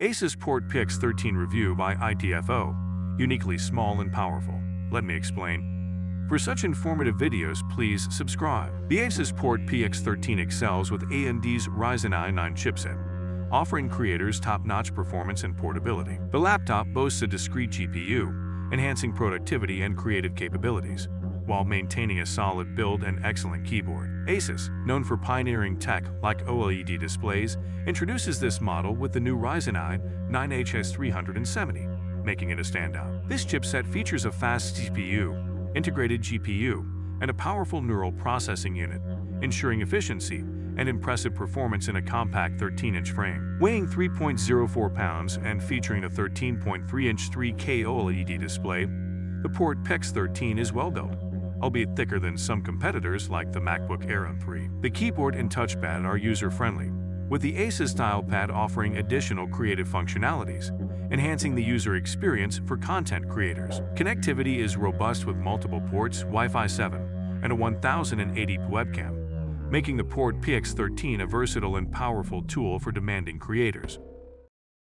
Asus ProArt PX13 review by ITFO, uniquely small and powerful. Let me explain. For such informative videos, please subscribe. The Asus ProArt PX13 excels with AMD's Ryzen AI chipset, offering creators top-notch performance and portability. The laptop boasts a discrete GPU, enhancing productivity and creative capabilities, while maintaining a solid build and excellent keyboard. Asus, known for pioneering tech like OLED displays, introduces this model with the new Ryzen AI 9HS370, making it a standout. This chipset features a fast CPU, integrated GPU, and a powerful neural processing unit, ensuring efficiency and impressive performance in a compact 13-inch frame. Weighing 3.04 pounds and featuring a 13.3-inch 3K OLED display, the ProArt PX13 is well-built, albeit thicker than some competitors like the MacBook Air M3. The keyboard and touchpad are user-friendly, with the Asus DialPad offering additional creative functionalities, enhancing the user experience for content creators. Connectivity is robust with multiple ports, Wi-Fi 7, and a 1080p webcam, making the ProArt PX13 a versatile and powerful tool for demanding creators.